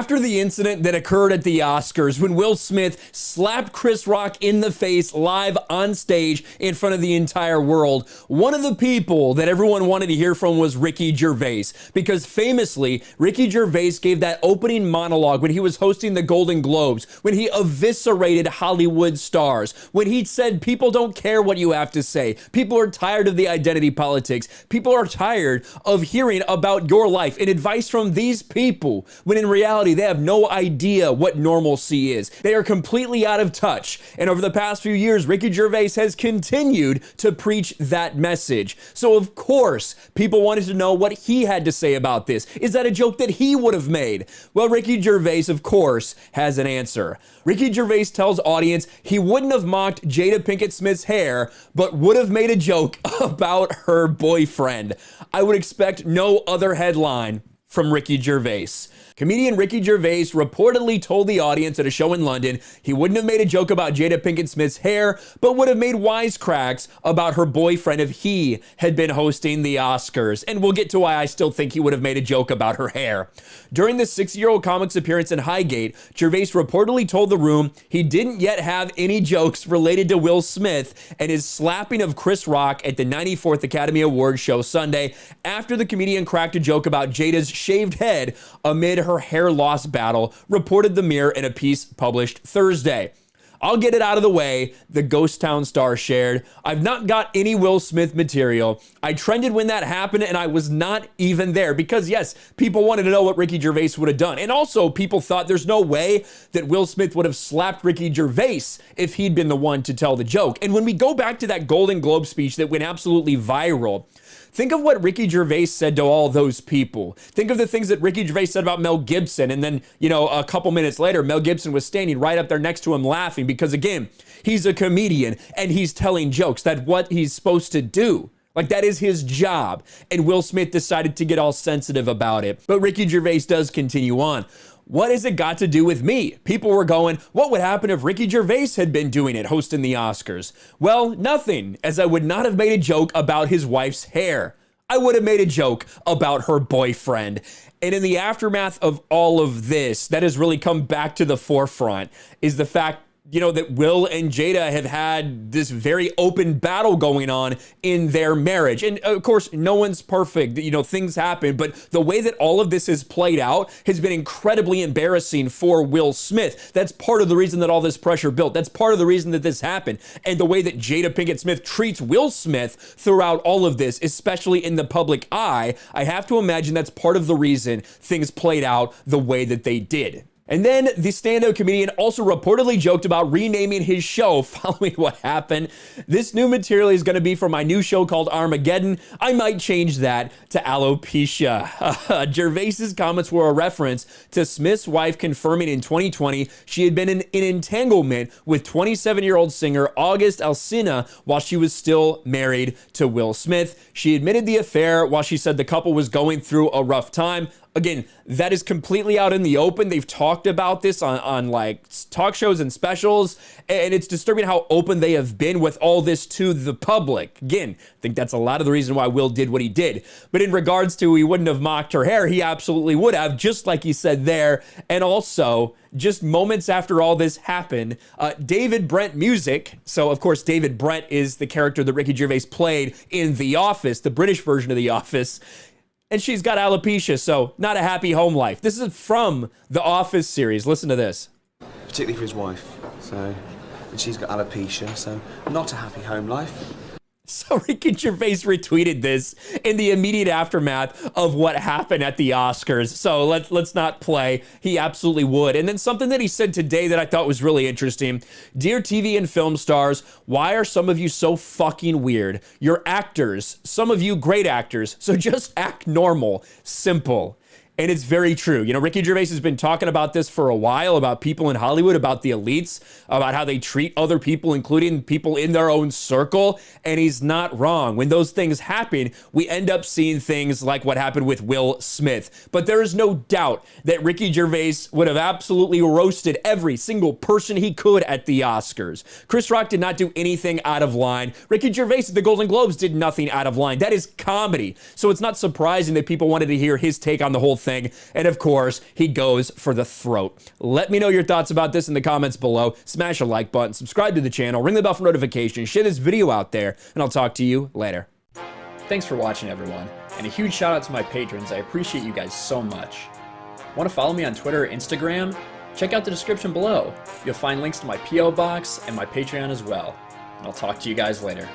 After the incident that occurred at the Oscars when Will Smith slapped Chris Rock in the face live on stage in front of the entire world, one of the people that everyone wanted to hear from was Ricky Gervais, because famously, Ricky Gervais gave that opening monologue when he was hosting the Golden Globes, when he eviscerated Hollywood stars, when he said people don't care what you have to say, people are tired of the identity politics, people are tired of hearing about your life and advice from these people, when in reality, they have no idea what normalcy is. They are completely out of touch. And over the past few years, Ricky Gervais has continued to preach that message. So of course, people wanted to know what he had to say about this. Is that a joke that he would have made? Well, Ricky Gervais, of course, has an answer. Ricky Gervais tells audience he wouldn't have mocked Jada Pinkett Smith's hair, but would have made a joke about her boyfriend. I would expect no other headline from Ricky Gervais. Comedian Ricky Gervais reportedly told the audience at a show in London he wouldn't have made a joke about Jada Pinkett Smith's hair, but would have made wisecracks about her boyfriend if he had been hosting the Oscars. And we'll get to why I still think he would have made a joke about her hair. During the 60-year-old comic's appearance in Highgate, Gervais reportedly told the room he didn't yet have any jokes related to Will Smith and his slapping of Chris Rock at the 94th Academy Awards show Sunday, after the comedian cracked a joke about Jada's shaved head amid her hair loss battle, reported the Mirror in a piece published Thursday. I'll get it out of the way, the Ghost Town star shared. I've not got any Will Smith material. I trended when that happened and I was not even there because yes, people wanted to know what Ricky Gervais would have done. And also people thought there's no way that Will Smith would have slapped Ricky Gervais if he'd been the one to tell the joke. And when we go back to that Golden Globe speech that went absolutely viral, think of what Ricky Gervais said to all those people. Think of the things that Ricky Gervais said about Mel Gibson. And then, a couple minutes later, Mel Gibson was standing right up there next to him laughing because, again, he's a comedian and he's telling jokes. That's what he's supposed to do. Like, that is his job. And Will Smith decided to get all sensitive about it. But Ricky Gervais does continue on. What has it got to do with me? People were going, what would happen if Ricky Gervais had been doing it, hosting the Oscars? Well, nothing, as I would not have made a joke about his wife's hair. I would have made a joke about her boyfriend. And in the aftermath of all of this, that has really come back to the forefront is the fact that Will and Jada have had this very open battle going on in their marriage. And of course, no one's perfect, things happen, but the way that all of this has played out has been incredibly embarrassing for Will Smith. That's part of the reason that all this pressure built. That's part of the reason that this happened. And the way that Jada Pinkett Smith treats Will Smith throughout all of this, especially in the public eye, I have to imagine that's part of the reason things played out the way that they did. And then the stand-up comedian also reportedly joked about renaming his show following what happened. This new material is going to be for my new show called Armageddon. I might change that to alopecia. Gervais's comments were a reference to Smith's wife confirming in 2020 she had been in an entanglement with 27-year-old singer August Alsina while she was still married to Will Smith. She admitted the affair while she said the couple was going through a rough time. Again, that is completely out in the open. They've talked about this on like talk shows and specials, and it's disturbing how open they have been with all this to the public. Again, I think that's a lot of the reason why Will did what he did. But in regards to he wouldn't have mocked her hair, he absolutely would have, just like he said there. And also, just moments after all this happened, David Brent Music, so of course David Brent is the character that Ricky Gervais played in The Office, the British version of The Office, and she's got alopecia, so not a happy home life. This is from the Office series. Listen to this. Particularly for his wife, and she's got alopecia, so not a happy home life. So Ricky Gervais retweeted this in the immediate aftermath of what happened at the Oscars. So let's not play. He absolutely would. And then something that he said today that I thought was really interesting. Dear TV and film stars, why are some of you so fucking weird? You're actors, some of you great actors, so just act normal, simple. And it's very true. Ricky Gervais has been talking about this for a while, about people in Hollywood, about the elites, about how they treat other people, including people in their own circle. And he's not wrong. When those things happen, we end up seeing things like what happened with Will Smith. But there is no doubt that Ricky Gervais would have absolutely roasted every single person he could at the Oscars. Chris Rock did not do anything out of line. Ricky Gervais at the Golden Globes did nothing out of line. That is comedy. So it's not surprising that people wanted to hear his take on the whole thing. And of course, he goes for the throat. Let me know your thoughts about this in the comments below. Smash a like button, subscribe to the channel, ring the bell for notifications, share this video out there, and I'll talk to you later. Thanks for watching, everyone, and a huge shout out to my patrons. I appreciate you guys so much. Want to follow me on Twitter or Instagram? Check out the description below. You'll find links to my P.O. box and my Patreon as well. And I'll talk to you guys later.